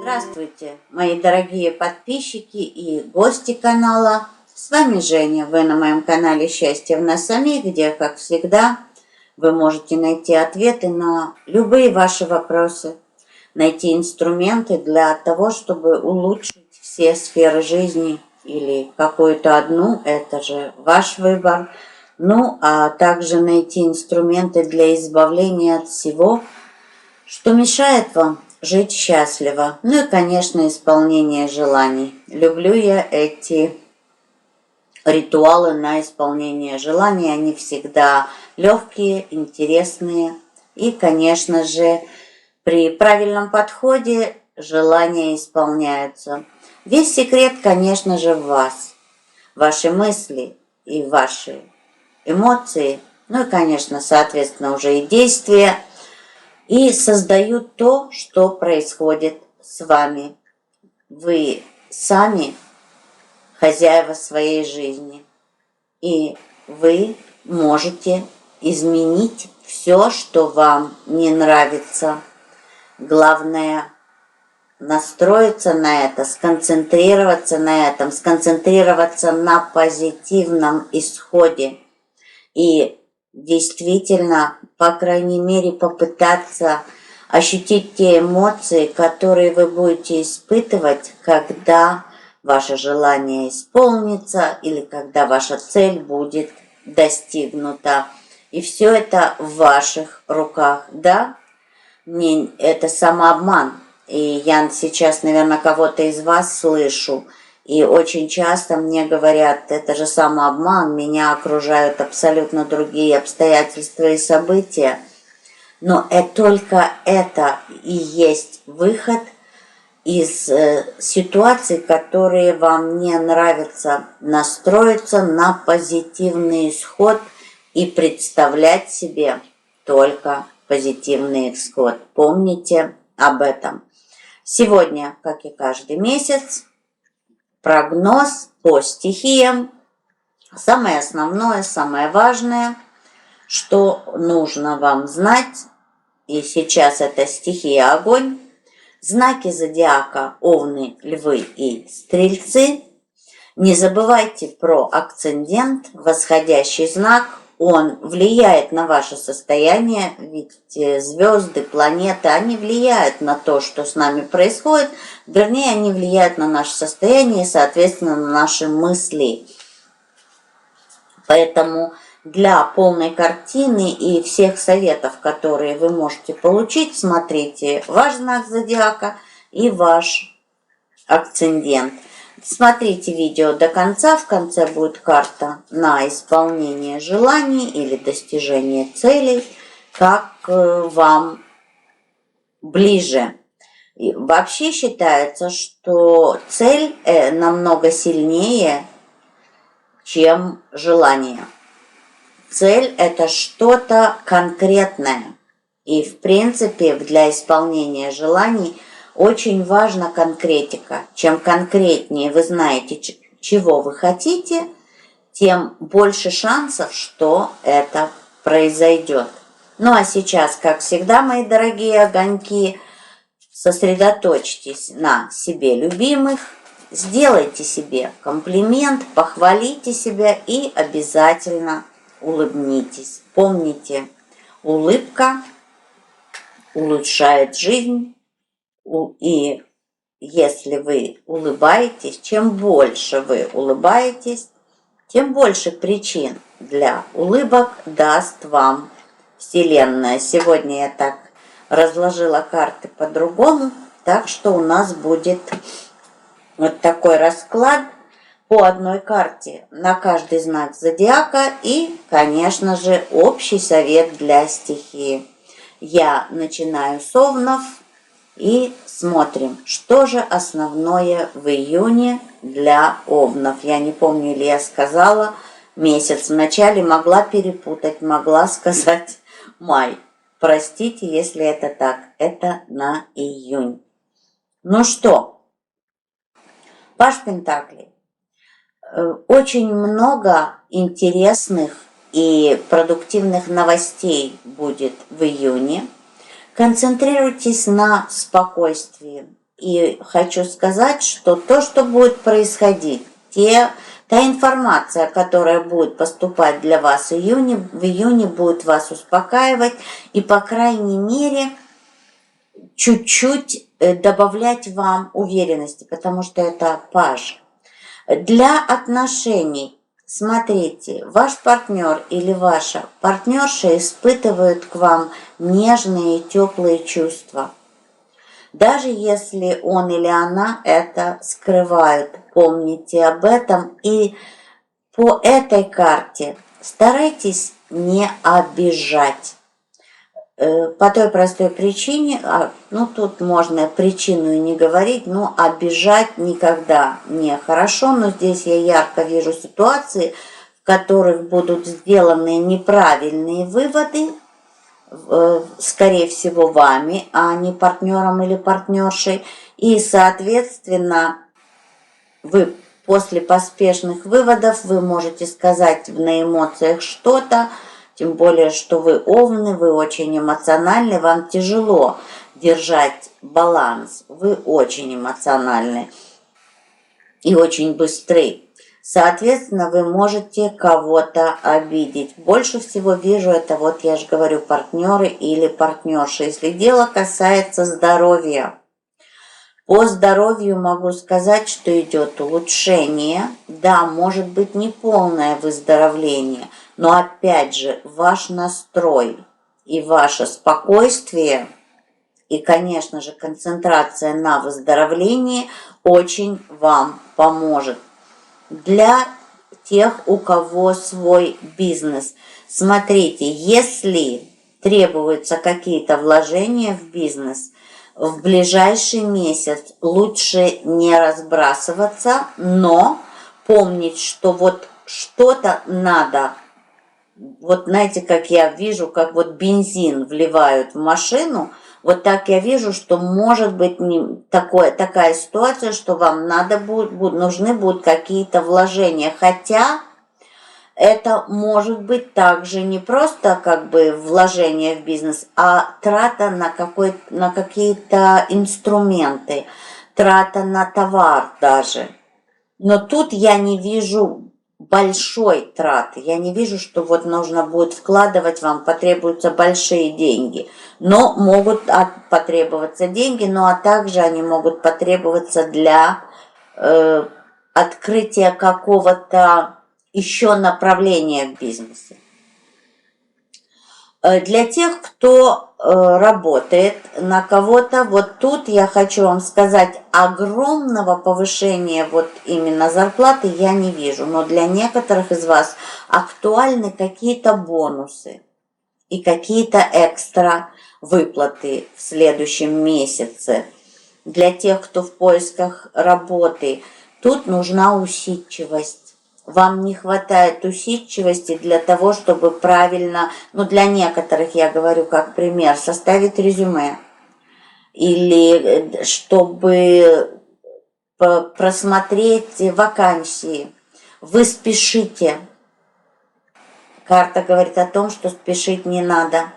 Здравствуйте, мои дорогие подписчики и гости канала. С вами Женя. Вы на моем канале «Счастье в нас самих», где, как всегда, вы можете найти ответы на любые ваши вопросы, найти инструменты для того, чтобы улучшить все сферы жизни или какую-то одну, это же ваш выбор. Ну, а также найти инструменты для избавления от всего, что мешает вам жить счастливо. Ну и, конечно, исполнение желаний. Люблю я эти ритуалы на исполнение желаний. Они всегда легкие, интересные. И, конечно же, при правильном подходе желания исполняются. Весь секрет, конечно же, в вас. Ваши мысли и ваши эмоции. Ну и, конечно, соответственно, уже и действия. И создают то, что происходит с вами. Вы сами хозяева своей жизни. И вы можете изменить все, что вам не нравится. Главное настроиться на это, сконцентрироваться на этом, сконцентрироваться на позитивном исходе. И действительно, по крайней мере, попытаться ощутить те эмоции, которые вы будете испытывать, когда ваше желание исполнится или когда ваша цель будет достигнута. И все это в ваших руках, да? Это самообман. И я сейчас, наверное, кого-то из вас слышу. И очень часто мне говорят, это же самообман, меня окружают абсолютно другие обстоятельства и события. Но только это и есть выход из ситуаций, которые вам не нравятся. Настроиться на позитивный исход и представлять себе только позитивный исход. Помните об этом. Сегодня, как и каждый месяц, прогноз по стихиям. Самое основное, самое важное, что нужно вам знать, и сейчас это стихия огонь, знаки зодиака Овны, Львы и Стрельцы. Не забывайте про акцендент, восходящий знак. Он влияет на ваше состояние, ведь звезды, планеты, они влияют на то, что с нами происходит, вернее, они влияют на наше состояние и, соответственно, на наши мысли. Поэтому для полной картины и всех советов, которые вы можете получить, смотрите ваш знак зодиака и ваш акцендент. Смотрите видео до конца, в конце будет карта на исполнение желаний или достижение целей, как вам ближе. И вообще считается, что цель намного сильнее, чем желание. Цель – это что-то конкретное. И, в принципе, для исполнения желаний очень важна конкретика. Чем конкретнее вы знаете, чего вы хотите, тем больше шансов, что это произойдет. Ну а сейчас, как всегда, мои дорогие огоньки, сосредоточьтесь на себе любимых, сделайте себе комплимент, похвалите себя и обязательно улыбнитесь. Помните, улыбка улучшает жизнь. И если вы улыбаетесь, чем больше вы улыбаетесь, тем больше причин для улыбок даст вам Вселенная. Сегодня я так разложила карты по-другому, так что у нас будет вот такой расклад по одной карте на каждый знак зодиака и, конечно же, общий совет для стихии. Я начинаю с Овнов. И смотрим, что же основное в июне для Овнов. Я не помню, или я сказала месяц. Вначале могла перепутать, могла сказать май. Простите, если это так. Это на июнь. Ну что, паж Пентаклей. Очень много интересных и продуктивных новостей будет в июне. Концентрируйтесь на спокойствии. И хочу сказать, что то, что будет происходить, та информация, которая будет поступать для вас в июне будет вас успокаивать и, по крайней мере, чуть-чуть добавлять вам уверенности, потому что это паж. Для отношений, смотрите, ваш партнер или ваша партнерша испытывают к вам нежные и теплые чувства. Даже если он или она это скрывают, помните об этом. И по этой карте старайтесь не обижать. По той простой причине, ну тут можно причину и не говорить, но обижать никогда не хорошо. Но здесь я ярко вижу ситуации, в которых будут сделаны неправильные выводы, скорее всего, вами, а не партнером или партнершей. И, соответственно, вы после поспешных выводов вы можете сказать на эмоциях что-то, тем более, что вы овны, вы очень эмоциональны, вам тяжело держать баланс, вы очень эмоциональны и очень быстры. Соответственно, вы можете кого-то обидеть. Больше всего вижу это, вот я же говорю, партнеры или партнерши. Если дело касается здоровья. По здоровью могу сказать, что идет улучшение. Да, может быть не полное выздоровление, но опять же ваш настрой и ваше спокойствие и, конечно же, концентрация на выздоровлении очень вам поможет. Для тех, у кого свой бизнес. Смотрите, если требуются какие-то вложения в бизнес, в ближайший месяц лучше не разбрасываться, но помнить, что вот что-то надо. Вот знаете, как я вижу, как вот бензин вливают в машину, вот так я вижу, что может быть такая ситуация, что вам нужны будут какие-то вложения. Хотя это может быть также не просто как бы вложение в бизнес, а трата на какие-то инструменты, трата на товар даже. Но тут я не вижу большой траты. Я не вижу, что вот нужно будет вкладывать, вам потребуются большие деньги. Но могут потребоваться деньги, ну а также они могут потребоваться для открытия какого-то еще направления в бизнесе. Для тех, кто работает на кого-то, вот тут я хочу вам сказать, огромного повышения вот именно зарплаты я не вижу. Но для некоторых из вас актуальны какие-то бонусы и какие-то экстра выплаты в следующем месяце. Для тех, кто в поисках работы, тут нужна усидчивость. Вам не хватает усидчивости для того, чтобы правильно, ну для некоторых, я говорю как пример, составить резюме. Или чтобы просмотреть вакансии. Вы спешите. Карта говорит о том, что спешить не надо.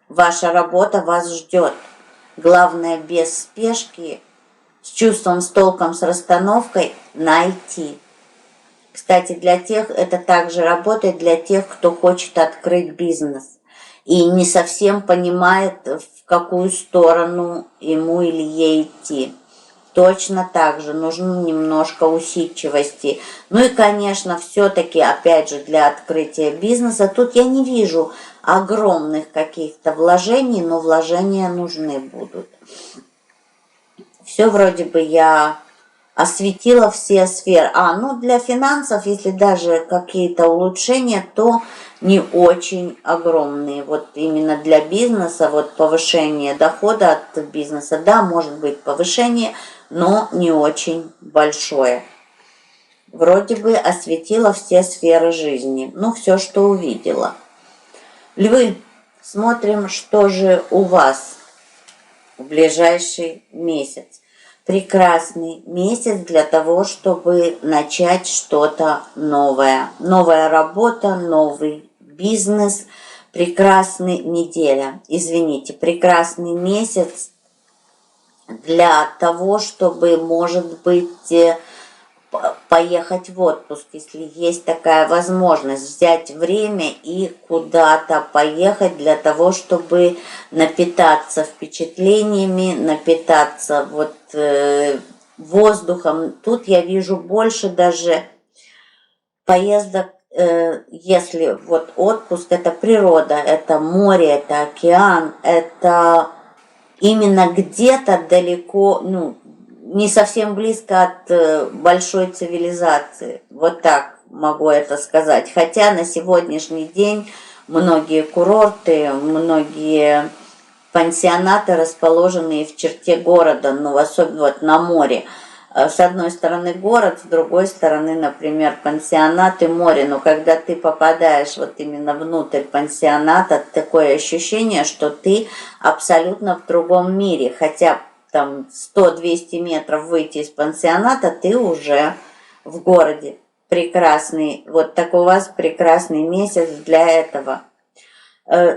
Ваша работа вас ждет. Главное без спешки, с чувством, с толком, с расстановкой найти. Кстати, для тех, это также работает для тех, кто хочет открыть бизнес и не совсем понимает, в какую сторону ему или ей идти. Точно так же нужно немножко усидчивости. Ну и, конечно, все-таки, опять же, для открытия бизнеса, тут я не вижу огромных каких-то вложений, но вложения нужны будут. Все вроде бы я осветила все сферы. Ну для финансов, если даже какие-то улучшения, то не очень огромные. Вот именно для бизнеса, вот повышение дохода от бизнеса, да, может быть повышение, но не очень большое. Вроде бы осветила все сферы жизни, ну все, что увидела. Львы, смотрим, что же у вас в ближайший месяц. Прекрасный месяц для того, чтобы начать что-то новое. Новая работа, новый бизнес, прекрасная неделя, извините, прекрасный месяц для того, чтобы, может быть, поехать в отпуск, если есть такая возможность, взять время и куда-то поехать для того, чтобы напитаться впечатлениями, напитаться воздухом. Тут я вижу больше даже поездок, если вот отпуск, это природа, это море, это океан, это именно где-то далеко, не совсем близко от большой цивилизации. Вот так могу это сказать. Хотя на сегодняшний день многие курорты, многие пансионаты расположены в черте города, особенно вот на море. С одной стороны город, с другой стороны, например, пансионат и море. Но когда ты попадаешь вот именно внутрь пансионата, такое ощущение, что ты абсолютно в другом мире. Хотя там 100-200 метров выйти из пансионата, ты уже в городе. Прекрасный, вот так у вас прекрасный месяц для этого.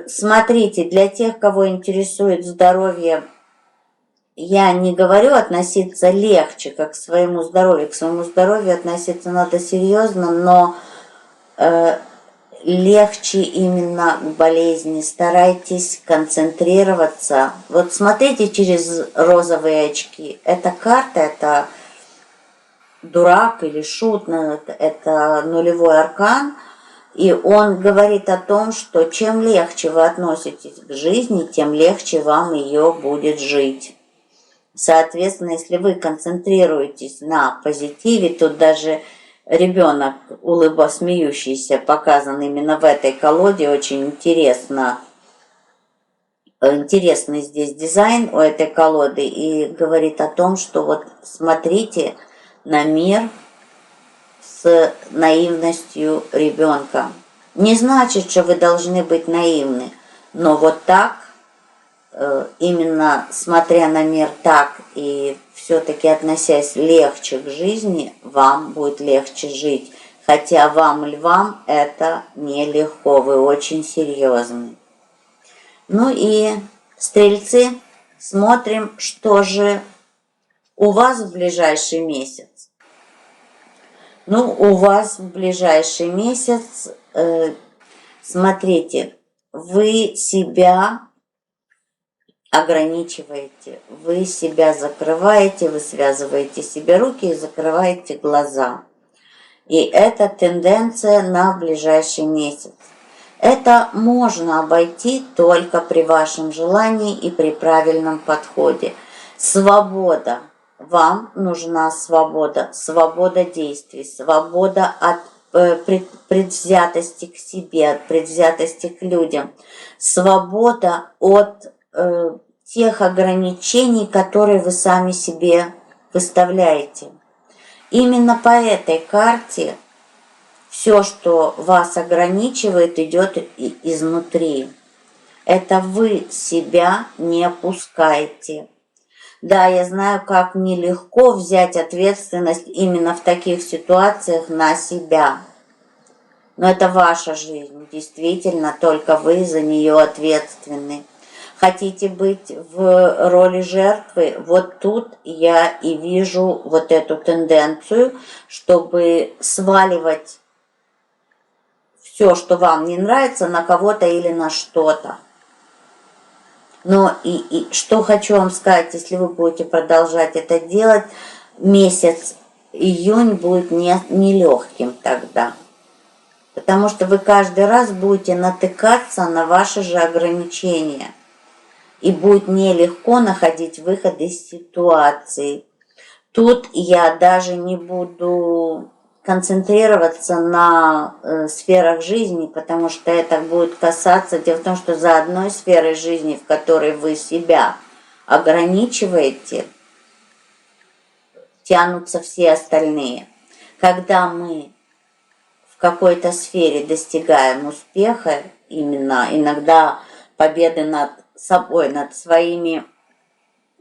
Смотрите, для тех, кого интересует здоровье, я не говорю относиться легче, как к своему здоровью. К своему здоровью относиться надо серьезно, но легче именно к болезни. Старайтесь концентрироваться. Вот смотрите через розовые очки. Это карта, это дурак или шут, это нулевой аркан. И он говорит о том, что чем легче вы относитесь к жизни, тем легче вам ее будет жить. Соответственно, если вы концентрируетесь на позитиве, тут даже ребенок, смеющийся, показан именно в этой колоде. Очень интересно. Интересный здесь дизайн у этой колоды. И говорит о том, что вот смотрите на мир с наивностью ребенка. Не значит, что вы должны быть наивны, но вот так, именно смотря на мир так и все-таки относясь легче к жизни, вам будет легче жить. Хотя вам, львам, это нелегко, вы очень серьезны. Ну и стрельцы, смотрим, что же у вас в ближайший месяц. У вас в ближайший месяц, смотрите, вы себя ограничиваете, вы себя закрываете, вы связываете себе руки и закрываете глаза. И это тенденция на ближайший месяц. Это можно обойти только при вашем желании и при правильном подходе. Свобода. Вам нужна свобода, свобода действий, свобода от предвзятости к себе, от предвзятости к людям, свобода от тех ограничений, которые вы сами себе выставляете. Именно по этой карте все, что вас ограничивает, идет изнутри. Это вы себя не пускаете. Да, я знаю, как нелегко взять ответственность именно в таких ситуациях на себя. Но это ваша жизнь, действительно, только вы за нее ответственны. Хотите быть в роли жертвы? Вот тут я и вижу вот эту тенденцию, чтобы сваливать все, что вам не нравится, на кого-то или на что-то. Но и что хочу вам сказать, если вы будете продолжать это делать, месяц июнь будет нелегким тогда. Потому что вы каждый раз будете натыкаться на ваши же ограничения. И будет нелегко находить выход из ситуации. Тут я даже не буду концентрироваться на сферах жизни, потому что это будет касаться... Дело в том, что за одной сферой жизни, в которой вы себя ограничиваете, тянутся все остальные. Когда мы в какой-то сфере достигаем успеха, именно иногда победы над собой, над своими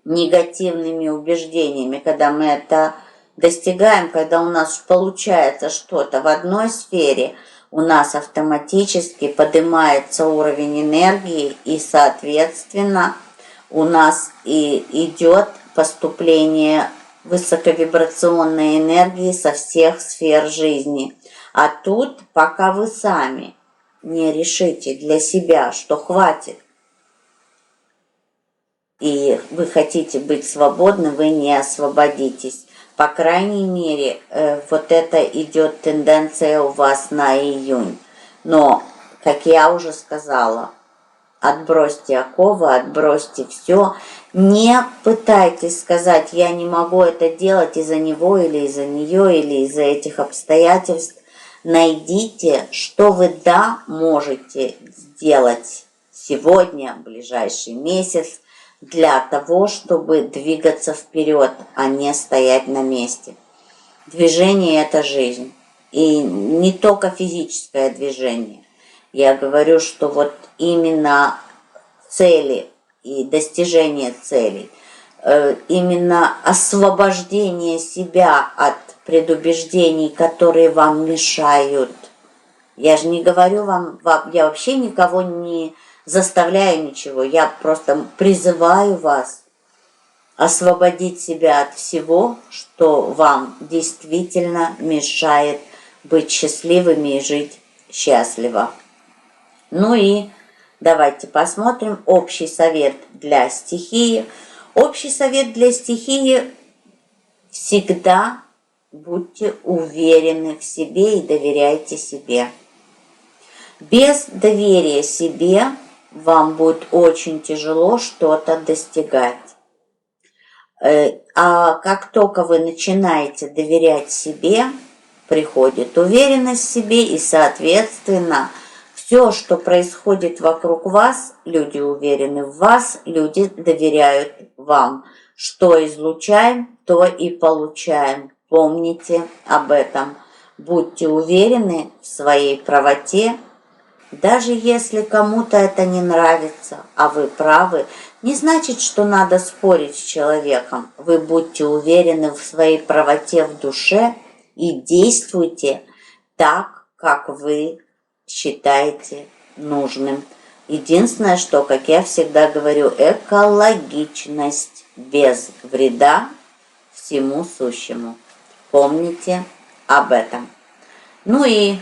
негативными убеждениями, когда мы это достигаем, когда у нас получается что-то в одной сфере, у нас автоматически поднимается уровень энергии, и, соответственно, у нас и идет поступление высоковибрационной энергии со всех сфер жизни. А тут, пока вы сами не решите для себя, что хватит, и вы хотите быть свободны, вы не освободитесь. По крайней мере, вот это идет тенденция у вас на июнь. Но, как я уже сказала, отбросьте оковы, отбросьте все. Не пытайтесь сказать, я не могу это делать из-за него или из-за нее, или из-за этих обстоятельств. Найдите, что вы можете сделать сегодня, в ближайший месяц, для того, чтобы двигаться вперед, а не стоять на месте. Движение – это жизнь. И не только физическое движение. Я говорю, что вот именно цели и достижение целей, именно освобождение себя от предубеждений, которые вам мешают. Я же не говорю вам, я вообще никого не заставляю ничего, я просто призываю вас освободить себя от всего, что вам действительно мешает быть счастливыми и жить счастливо. Ну и давайте посмотрим общий совет для стихии. Общий совет для стихии: всегда будьте уверены в себе и доверяйте себе. Без доверия себе вам будет очень тяжело что-то достигать. А как только вы начинаете доверять себе, приходит уверенность в себе, и, соответственно, все, что происходит вокруг вас, люди уверены в вас, люди доверяют вам. Что излучаем, то и получаем. Помните об этом. Будьте уверены в своей правоте. Даже если кому-то это не нравится, а вы правы, не значит, что надо спорить с человеком. Вы будьте уверены в своей правоте в душе и действуйте так, как вы считаете нужным. Единственное, что, как я всегда говорю, экологичность без вреда всему сущему. Помните об этом. Ну и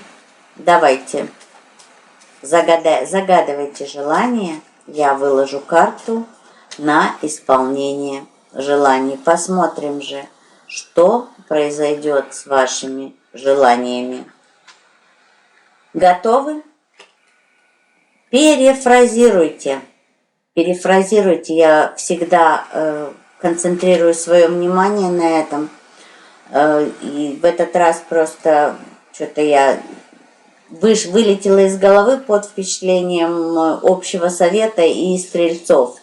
давайте загадывайте желание. Я выложу карту на исполнение желаний. Посмотрим же, что произойдет с вашими желаниями. Готовы? Перефразируйте. Перефразируйте. Я всегда концентрирую свое внимание на этом. И в этот раз просто что-то я вылетела из головы под впечатлением общего совета и стрельцов.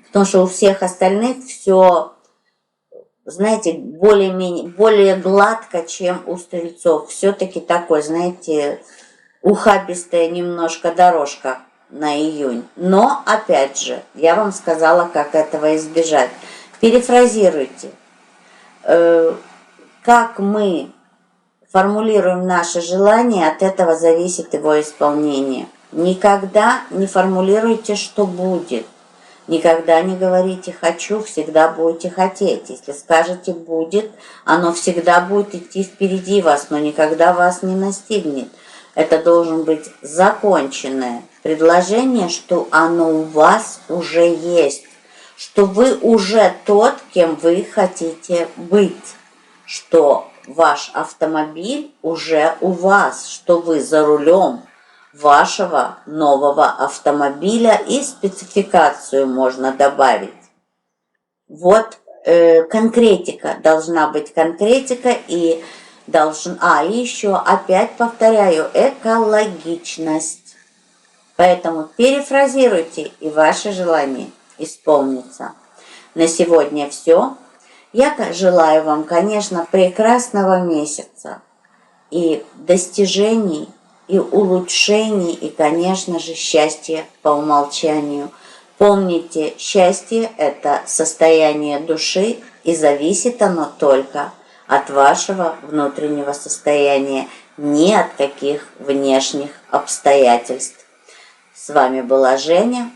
Потому что у всех остальных все, знаете, более гладко, чем у стрельцов. Все-таки такой, знаете, ухабистая немножко дорожка на июнь. Но, опять же, я вам сказала, как этого избежать. Перефразируйте. Как мы формулируем наше желание, от этого зависит его исполнение. Никогда не формулируйте, что будет. Никогда не говорите «хочу», всегда будете хотеть. Если скажете «будет», оно всегда будет идти впереди вас, но никогда вас не настигнет. Это должен быть законченное предложение, что оно у вас уже есть, что вы уже тот, кем вы хотите быть, что ваш автомобиль уже у вас, что вы за рулем вашего нового автомобиля, и спецификацию можно добавить. Вот конкретика, должна быть конкретика, и и еще опять повторяю, экологичность. Поэтому перефразируйте, и ваше желание исполнится. На сегодня все. Я желаю вам, конечно, прекрасного месяца и достижений, и улучшений, и, конечно же, счастья по умолчанию. Помните, счастье – это состояние души, и зависит оно только от вашего внутреннего состояния. ни от каких внешних обстоятельств. С вами была Женя.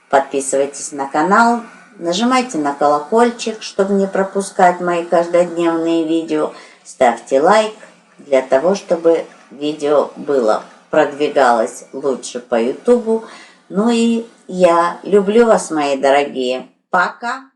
Подписывайтесь на канал, нажимайте на колокольчик, чтобы не пропускать мои каждодневные видео. Ставьте лайк для того, чтобы видео продвигалось лучше по YouTube. Ну и я люблю вас, мои дорогие. Пока!